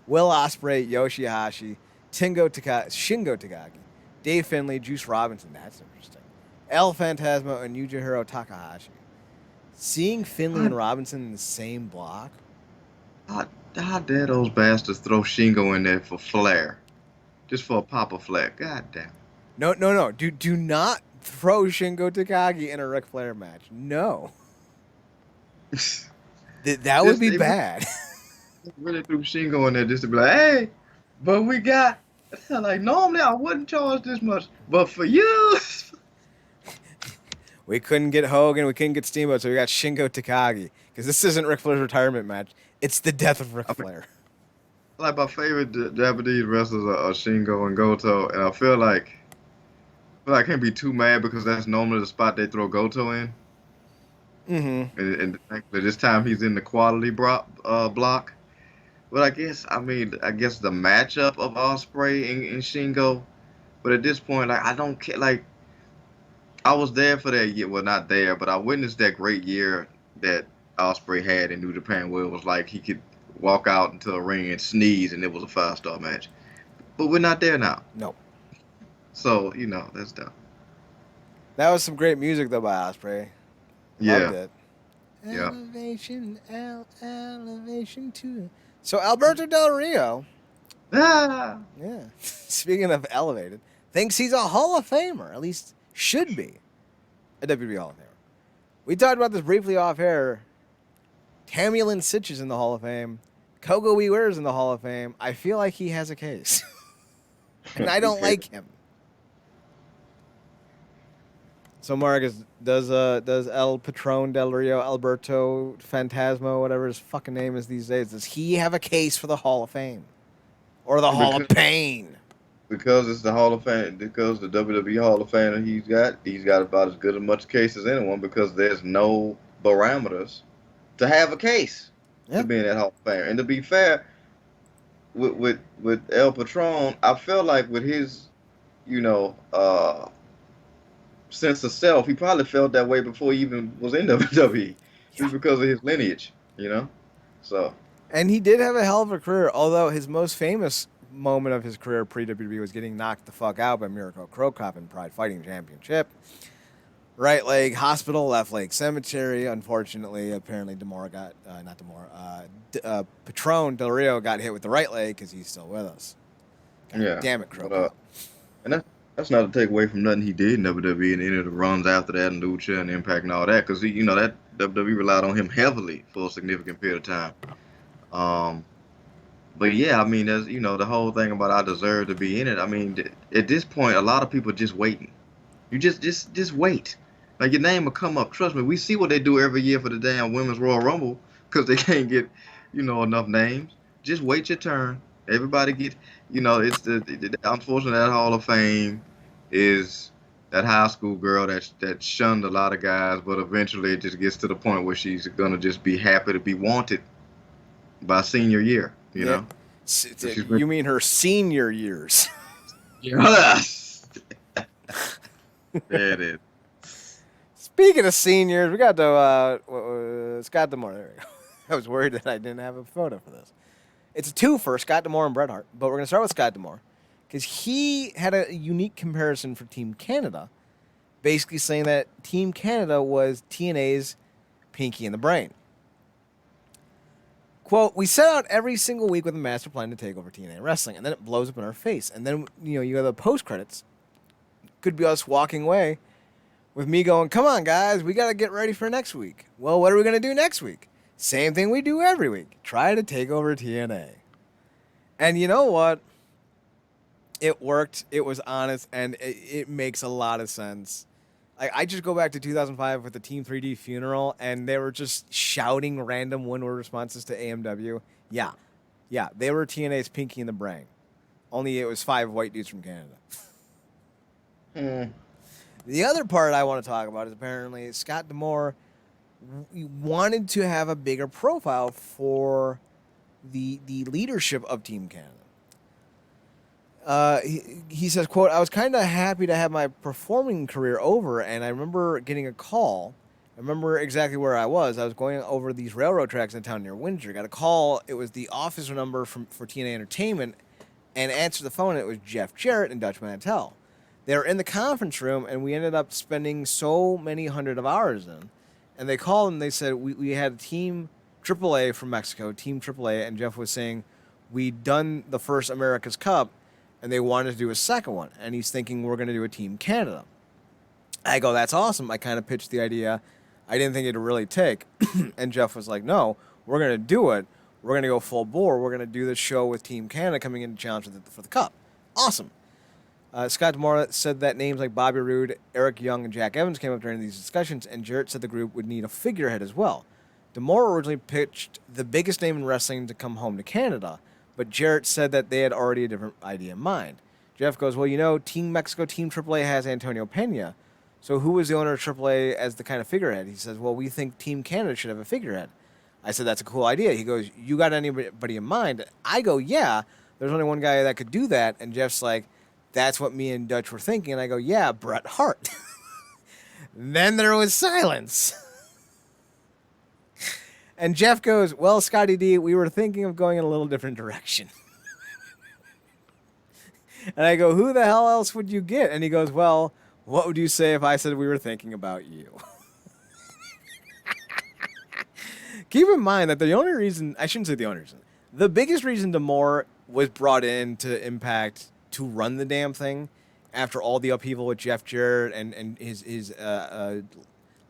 S1: Will Ospreay, Yoshihashi, Shingo Takagi, Dave Finlay, Juice Robinson. That's interesting. El Phantasmo and Yujiro Takahashi. Seeing Finlay and Robinson in the same block.
S2: How dare those bastards throw Shingo in there for flair, just for a pop of flair? God damn.
S1: No. Do not throw Shingo Takagi in a Ric Flair match. No. That would be bad.
S2: Really threw Shingo in there just to be like, hey, but we got, like, normally I wouldn't charge this much, but for you.
S1: We couldn't get Hogan, we couldn't get Steamboat, so we got Shingo Takagi. Because this isn't Ric Flair's retirement match. It's the death of Ric Flair.
S2: Like, my favorite Japanese wrestlers are Shingo and Goto, and I feel like But I can't be too mad because that's normally the spot they throw Goto in.
S1: Mm-hmm.
S2: And thankfully this time he's in the quality block. But I guess the matchup of Osprey and Shingo. But at this point, like I don't care. Like I was there for that year. Well, not there, but I witnessed that great year that Osprey had in New Japan, where it was like he could walk out into a ring and sneeze, and it was a 5-star match. But we're not there now.
S1: No.
S2: So that's dumb.
S1: That was some great music though by Osprey. Loved
S2: Yeah,
S1: it.
S2: yeah.
S1: Elevation to. So Alberto Del Rio,
S2: Ah,
S1: yeah. Speaking of elevated, thinks he's a Hall of Famer. At least should be a WWE Hall of Famer. We talked about this briefly off air. Tammy Lynn Sitch is in the Hall of Fame. Kogo Iware is in the Hall of Fame. I feel like he has a case, and I don't
S2: okay.
S1: like him. So Marcus, does El Patron Del Rio, Alberto Fantasma, whatever his fucking name is these days, does he have a case for the Hall of Fame or the Hall of
S2: Because
S1: Pain?
S2: because it's the Hall of Fame, because the WWE Hall of Fame he's got about as good as much case as anyone because there's no parameters to have a case
S1: Yeah,
S2: to be in that Hall of Fame. And to be fair, with El Patron, I feel like with his, you know, sense of self, he probably felt that way before he even was in WWE,
S1: yeah.
S2: just because of his lineage. So
S1: And he did have a hell of a career, although his most famous moment of his career pre-WWE was getting knocked the fuck out by Mirko Cro Cop in Pride Fighting Championship. Right leg hospital, left leg cemetery. Unfortunately, apparently Demora got not Demora, Patron Del Rio got hit with the right leg because he's still with us. God
S2: yeah,
S1: damn it, Crow
S2: but
S1: Cop.
S2: and that's not to take away from nothing he did in WWE and any of the runs after that and Lucha and Impact and all that, because that WWE relied on him heavily for a significant period of time. Um, but yeah, I mean, there's the whole thing about I deserve to be in it. I mean, at this point, a lot of people are just waiting. You just wait. Like your name will come up. Trust me, we see what they do every year for the damn Women's Royal Rumble because they can't get enough names. Just wait your turn. Everybody get it's the unfortunate that Hall of Fame is that high school girl that shunned a lot of guys, but eventually it just gets to the point where she's gonna just be happy to be wanted by senior year.
S1: Yeah.
S2: So she's been
S1: You mean her senior years?
S2: yes. There it is.
S1: Speaking of seniors, we got to Scott D'Amore. There we go. I was worried that I didn't have a photo for this. It's a two for Scott D'Amore and Bret Hart, but we're going to start with Scott D'Amore because he had a unique comparison for Team Canada, basically saying that Team Canada was TNA's Pinky in the Brain. Quote, we set out every single week with a master plan to take over TNA wrestling, and then it blows up in our face. And then, you have the post-credits. Could be us walking away with me going, come on, guys, we got to get ready for next week. Well, what are we going to do next week? Same thing we do every week. Try to take over TNA. And you know what? It worked. It was honest, and it makes a lot of sense. I just go back to 2005 with the Team 3D funeral, and they were just shouting random one-word responses to AMW. Yeah, they were TNA's Pinky in the Brain. Only it was 5 white dudes from Canada. The other part I want to talk about is apparently Scott D'Amore wanted to have a bigger profile for the leadership of Team Canada. He says, quote, I was kind of happy to have my performing career over, and I remember getting a call. I remember exactly where I was. I was going over these railroad tracks in a town near Windsor. Got a call. It was the office number for TNA Entertainment, and answered the phone, and it was Jeff Jarrett and Dutch Mantel. They were in the conference room, and we ended up spending so many hundred of hours in. And they called, and they said, we had Team AAA from Mexico, Team AAA, and Jeff was saying, we'd done the first America's Cup, and they wanted to do a second one. And he's thinking we're going to do a Team Canada. I go, that's awesome. I kind of pitched the idea. I didn't think it'd really take. And Jeff was like, no, we're going to do it. We're going to go full bore. We're going to do this show with Team Canada coming in to challenge for the Cup. Awesome. Scott D'Amore said that names like Bobby Roode, Eric Young, and Jack Evans came up during these discussions, and Jarrett said the group would need a figurehead as well. D'Amore originally pitched the biggest name in wrestling to come home to Canada, but Jarrett said that they had already a different idea in mind. Jeff goes, well, you know, Team Mexico, Team AAA has Antonio Pena. So who was the owner of AAA as the kind of figurehead? He says, well, we think Team Canada should have a figurehead. I said, that's a cool idea. He goes, you got anybody in mind? I go, yeah, there's only one guy that could do that. And Jeff's like, that's what me and Dutch were thinking. And I go, yeah, Bret Hart. Then there was silence. And Jeff goes, well, Scotty D, we were thinking of going in a little different direction. And I go, who the hell else would you get? And he goes, well, what would you say if I said we were thinking about you? Keep in mind that the only reason, I shouldn't say the only reason, the biggest reason D'Amore was brought in to Impact to run the damn thing after all the upheaval with Jeff Jarrett and his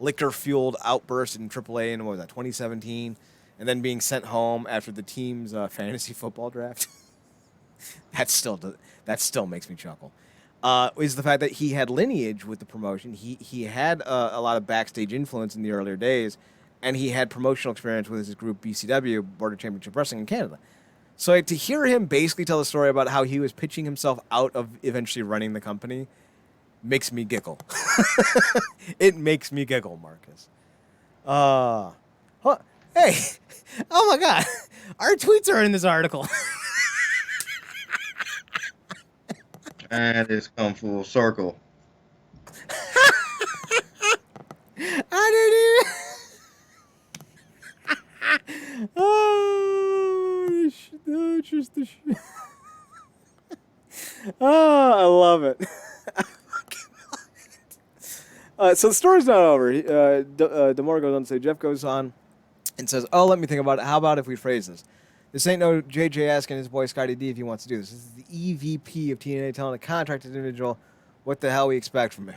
S1: liquor-fueled outburst in AAA in, what was that, 2017, and then being sent home after the team's fantasy football draft. That still makes me chuckle. Is the fact that he had lineage with the promotion. He had a lot of backstage influence in the earlier days, and he had promotional experience with his group BCW, Border Championship Wrestling in Canada. So like, to hear him basically tell the story about how he was pitching himself out of eventually running the company makes me giggle. It makes me giggle, Marcus. Hey, oh my God, our tweets are in this article.
S2: And it's come full circle.
S1: I didn't even. Oh, just the shit. Oh, I love it. So the story's not over. D'Amore goes on to say, Jeff goes on and says, oh, let me think about it. How about if we phrase this? This ain't no JJ asking his boy Scotty D if he wants to do this. This is the EVP of TNA telling a contracted individual what the hell we expect from him.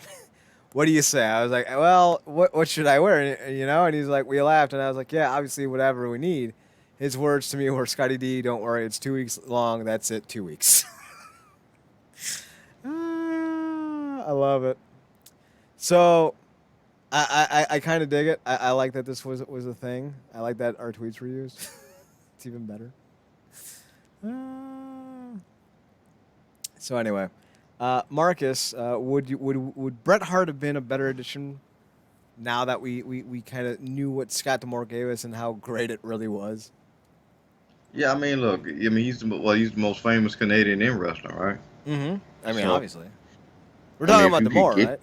S1: What do you say? I was like, well, what should I wear? And, you know, and he's like, we laughed, and I was like, yeah, obviously whatever we need. His words to me were, Scotty D, don't worry, it's 2 weeks long. That's it, 2 weeks. I love it. So I kind of dig it. I like that this was a thing. I like that our tweets were used. It's even better. So anyway, Marcus, would Bret Hart have been a better addition now that we kind of knew what Scott D'Amore gave us and how great it really was?
S2: Yeah, I mean, look, I mean, he's the most famous Canadian in wrestling, right?
S1: Mm-hmm. I mean,
S2: So,
S1: obviously. We're talking about
S2: if you
S1: D'Amore,
S2: could
S1: right?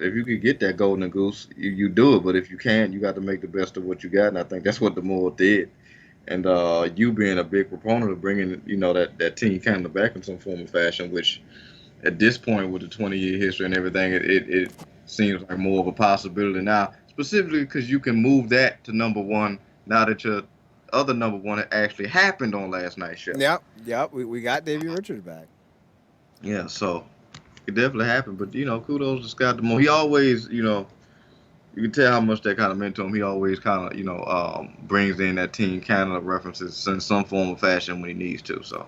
S2: if you could get that golden goose, you do it. But if you can't, you got to make the best of what you got, and I think that's what D'Amore did. And you being a big proponent of bringing, you know, that Team Canada back in some form or fashion, which at this point with the 20-year history and everything, it seems like more of a possibility now, specifically because you can move that to number one now that your other number one actually happened on last night's show.
S1: Yep. We got Davey Richards back.
S2: Yeah, so it definitely happened. But, you know, kudos to Scott D'Amore. He always, you know, you can tell how much that kind of meant to him. He always kind of, you know, brings in that Team Canada references in some form or fashion when he needs to. So,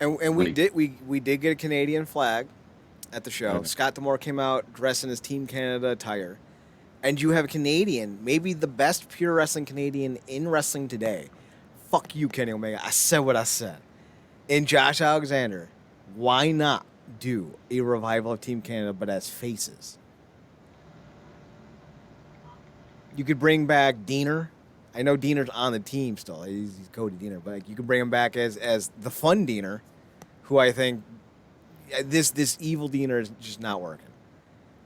S1: and we did get a Canadian flag at the show.
S2: Mhm.
S1: Scott D'Amore came out dressed in his Team Canada attire, and you have a Canadian, maybe the best pure wrestling Canadian in wrestling today. Fuck you, Kenny Omega. I said what I said. In Josh Alexander, why not do a revival of Team Canada but as faces? You could bring back Diener. I know Diener's on the team still. He's Cody Diener, but like, you could bring him back as the fun Diener, who I think this evil Diener is just not working.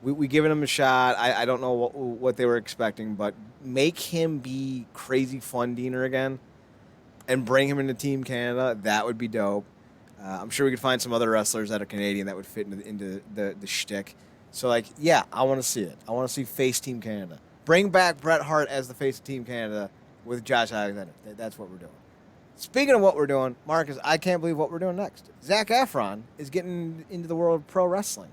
S1: We given him a shot. I don't know what they were expecting, but make him be crazy fun Diener again, and bring him into Team Canada. That would be dope. I'm sure we could find some other wrestlers that are Canadian that would fit into the shtick. So like, yeah, I want to see it. I want to see face Team Canada. Bring back Bret Hart as the face of Team Canada with Josh Alexander. That's what we're doing. Speaking of what we're doing, Marcus, I can't believe what we're doing next. Zac Efron is getting into the world of pro wrestling.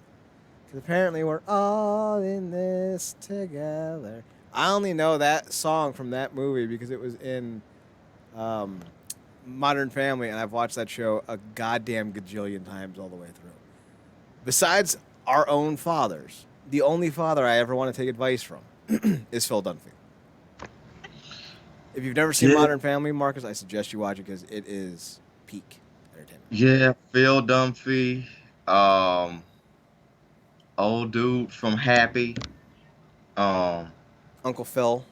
S1: Because apparently we're all in this together. I only know that song from that movie because it was in Modern Family, and I've watched that show a goddamn gajillion times all the way through. Besides our own fathers, the only father I ever want to take advice from is Phil Dunphy. If you've never seen Modern Family, Marcus, I suggest you watch it because it is peak. entertainment.
S2: Yeah, Phil Dunphy, um, old dude from Happy, um,
S1: Uncle Phil,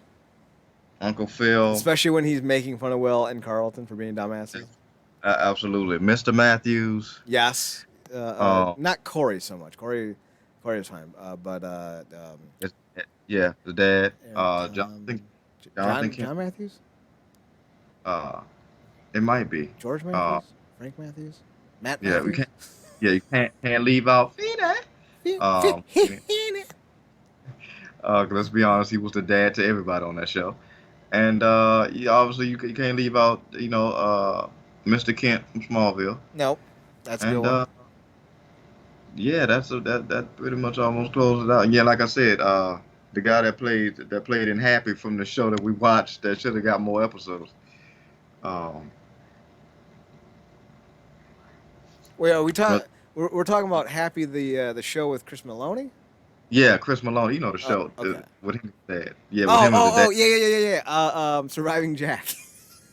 S2: Uncle Phil.
S1: especially when he's making fun of Will and Carlton for being dumbasses.
S2: Absolutely, Mr. Matthews.
S1: Yes,
S2: Um,
S1: not Corey so much. Corey was fine, but
S2: it's, yeah, the dad.
S1: Eric,
S2: Jonathan Kent.
S1: John Matthews,
S2: Uh, it might be.
S1: George
S2: Uh,
S1: Matthews, Frank Matthews, Matt
S2: yeah, we
S1: Matthews.
S2: can't. Yeah, you can't leave out Fina. Um, 'Cause let's be honest, he was the dad to everybody on that show. And yeah, obviously you can't leave out Mr. Kent from Smallville.
S1: Nope, that's a good
S2: And
S1: one.
S2: yeah, that pretty much almost closes it out. And yeah, like I said, the guy that played in Happy from the show that we watched that should have got more episodes. Um,
S1: Wait, are we
S2: but
S1: we're talking about Happy the show with Chris Maloney.
S2: yeah, Chris Malone, you know the
S1: Oh,
S2: show
S1: okay.
S2: with him as the dad. Yeah, with
S1: Oh,
S2: him as the
S1: oh,
S2: dad.
S1: oh, yeah. Surviving Jack.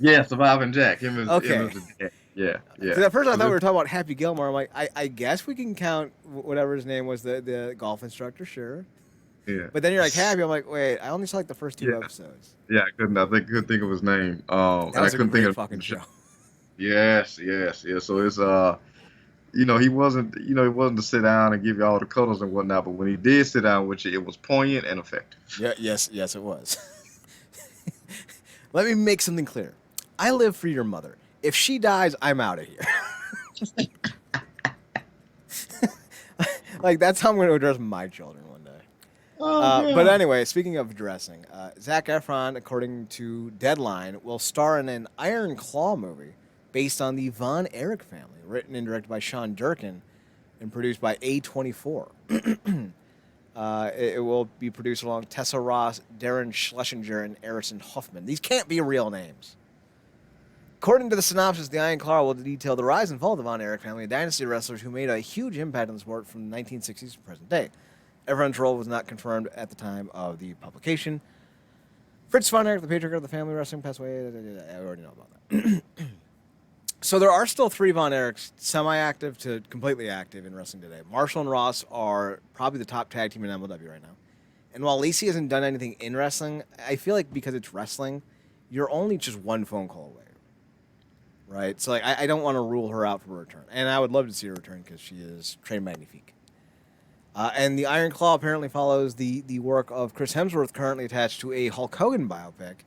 S2: Yeah, Surviving Jack. Him
S1: Okay.
S2: as the dad. Yeah, yeah.
S1: Because at first I
S2: So
S1: thought we
S2: this,
S1: were talking about Happy Gilmore. I'm like, I guess we can count whatever his name was, the golf instructor, sure.
S2: yeah.
S1: But then you're like Happy. I'm like, wait, I only saw like the first two
S2: Yeah,
S1: episodes.
S2: yeah. Couldn't think of his name.
S1: That
S2: And I
S1: was a
S2: couldn't think
S1: great
S2: of
S1: fucking
S2: the
S1: show.
S2: Yes, yes, yes. So it's he wasn't to sit down and give you all the cuddles and whatnot, but when he did sit down with you, it was poignant and effective.
S1: Yeah, yes, it was. Let me make something clear. I live for your mother. If she dies, I'm out of here. Like that's how I'm going to address my children one day.
S2: Oh
S1: But
S2: yeah.
S1: anyway, speaking of dressing, Zac Efron, according to Deadline, will star in an Iron Claw movie based on the Von Erich family, written and directed by Sean Durkin and produced by A24. It will be produced along Tessa Ross, Darren Schlesinger, and Erison Huffman. These can't be real names. According to the synopsis, the Iron Claw will detail the rise and fall of the Von Erich family, a dynasty of wrestlers who made a huge impact on the sport from the 1960s to present day. Everyone's role was not confirmed at the time of the publication. Fritz Von Erich, the patriarch of the family wrestling, passed away. I already know about that. So there are still three Von Erichs, semi-active to completely active in wrestling today. Marshall and Ross are probably the top tag team in MLW right now. And while Lacey hasn't done anything in wrestling, I feel like because it's wrestling, you're only just one phone call away. Right? So like, I don't want to rule her out for a return. And I would love to see her return because she is très magnifique. And the Iron Claw apparently follows the work of Chris Hemsworth, currently attached to a Hulk Hogan biopic.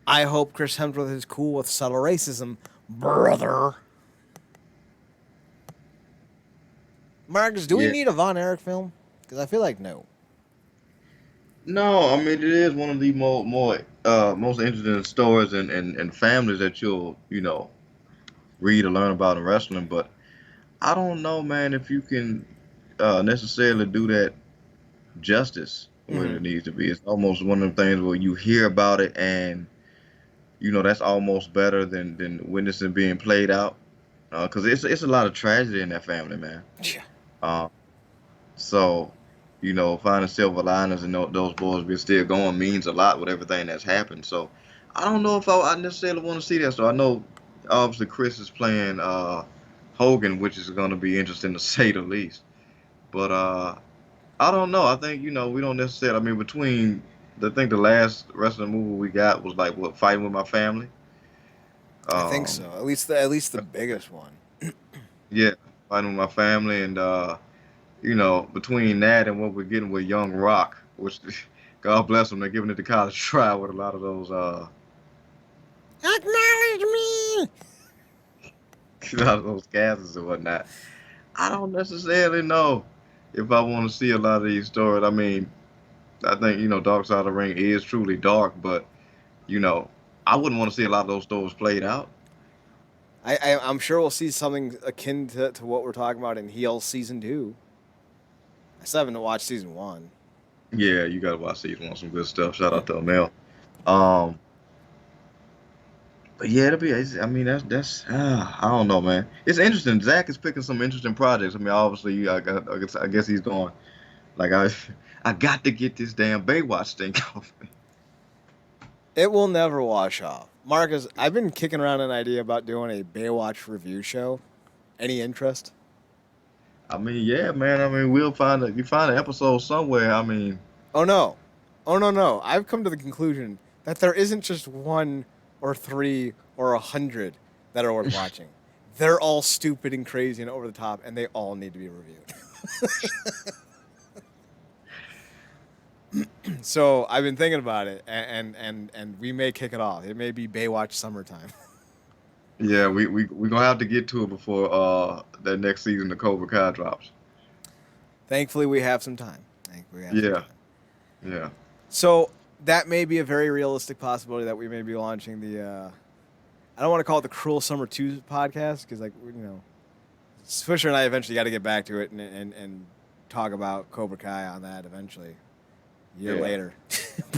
S1: I hope Chris Hemsworth is cool with subtle racism, brother. Marcus, do we
S2: Yeah.
S1: need a Von Erich film? Because I feel like no.
S2: No, I mean it is one of the most interesting stories and families that you'll read or learn about in wrestling. But I don't know, man, if you can necessarily do that justice where
S1: Mm-hmm.
S2: it needs to be. It's almost one of them things where you hear about it and that's almost better than witnessing being played out. Because it's a lot of tragedy in that family, man.
S1: Yeah.
S2: Uh, so finding silver linings and those boys be still going means a lot with everything that's happened. So I don't know if I necessarily want to see that. So I know obviously Chris is playing Hogan, which is going to be interesting to say the least. But I don't know. I think we don't necessarily. I mean, I think the last wrestling movie we got was like what, Fighting with My Family.
S1: I think so. At least the biggest one.
S2: Yeah, Fighting with My Family, and between that and what we're getting with Young Rock, which God bless them, they're giving it the college try with a lot of those
S1: Acknowledge me.
S2: a lot of those gases and whatnot. I don't necessarily know if I want to see a lot of these stories. I mean, I think Dark Side of the Ring is truly dark, but I wouldn't want to see a lot of those stories played out.
S1: I'm sure we'll see something akin to what we're talking about in Heel Season 2. I still haven't watched Season 1.
S2: Yeah, you gotta watch season one, some good stuff. Shout out to Amel. Um, but yeah, I mean, I don't know, man. It's interesting. Zach is picking some interesting projects. I mean, obviously, I guess he's going like I got to get this damn Baywatch thing off.
S1: It will never wash off. Marcus, I've been kicking around an idea about doing a Baywatch review show. Any interest?
S2: I mean, yeah, man. I mean, you find an episode somewhere. I mean,
S1: Oh no. Oh no no. I've come to the conclusion that there isn't just one or three or 100 that are worth watching. They're all stupid and crazy and over the top, and they all need to be reviewed. So I've been thinking about it, and we may kick it off. It may be Baywatch summertime.
S2: yeah, we gonna have to get to it before that next season the Cobra Kai drops.
S1: Thankfully, we have some time. Thankfully, we have some
S2: Yeah,
S1: time.
S2: yeah.
S1: So that may be a very realistic possibility that we may be launching the. I don't want to call it the Cruel Summer 2 podcast because, like, you know, Swisher and I eventually got to get back to it and talk about Cobra Kai on that eventually, a year
S2: Yeah.
S1: later.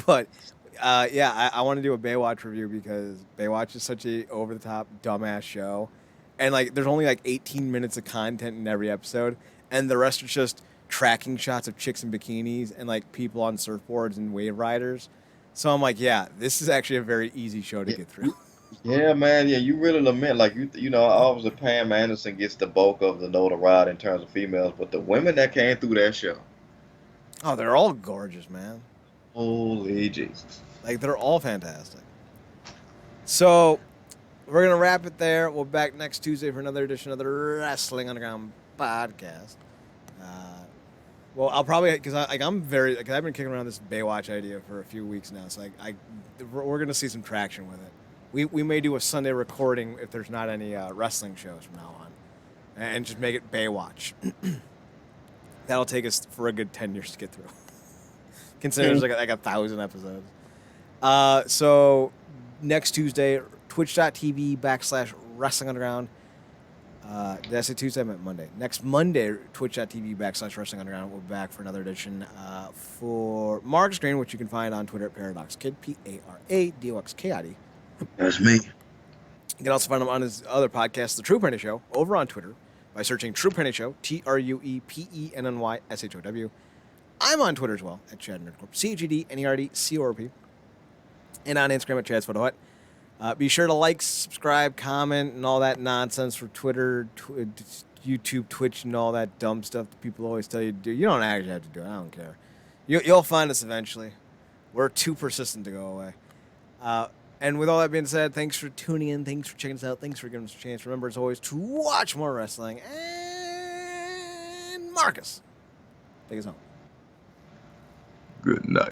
S1: But yeah, I want to do a Baywatch review because Baywatch is such a over the top dumbass show, and like there's only like 18 minutes of content in every episode, and the rest are just tracking shots of chicks in bikinis and like people on surfboards and wave riders. So I'm like, yeah, this is actually a very easy show to get through.
S2: Yeah, man. Yeah, you really lament like you know. Obviously, Pam Anderson gets the bulk of the notoriety in terms of females, but the women that came through that show,
S1: Oh, they're all gorgeous, man.
S2: holy Jesus.
S1: Like they're all fantastic. So we're gonna wrap it there. We'll be back next Tuesday for another edition of the Wrestling Underground podcast. Well, I'll probably because I'm very I've been kicking around this Baywatch idea for a few weeks now. So we're gonna see some traction with it. We may do a Sunday recording if there's not any wrestling shows from now on, and just make it Baywatch. That'll take us for a good 10 years to get through. Considering there's like 1,000 episodes. So next Tuesday, twitch.tv/Wrestling Underground. Did I say Tuesday? I meant Monday. Next Monday, twitch.tv/Wrestling Underground. We'll be back for another edition for Marcus Green, which you can find on Twitter at ParadoxKid, ParadoxKid.
S2: That's me.
S1: You can also find him on his other podcast, The True Penny Show, over on Twitter by searching True Penny Show, TruePennyShow. I'm on Twitter as well, at Chad Nerdcorp, ChedNerdCorp. And on Instagram at Chad's Photo Hut. Be sure to like, subscribe, comment, and all that nonsense for Twitter, YouTube, Twitch, and all that dumb stuff that people always tell you to do. You don't actually have to do it. I don't care. You'll find us eventually. We're too persistent to go away. And with all that being said, thanks for tuning in. Thanks for checking us out. Thanks for giving us a chance. Remember, as always, to watch more wrestling. And Marcus, take us home.
S2: Good night.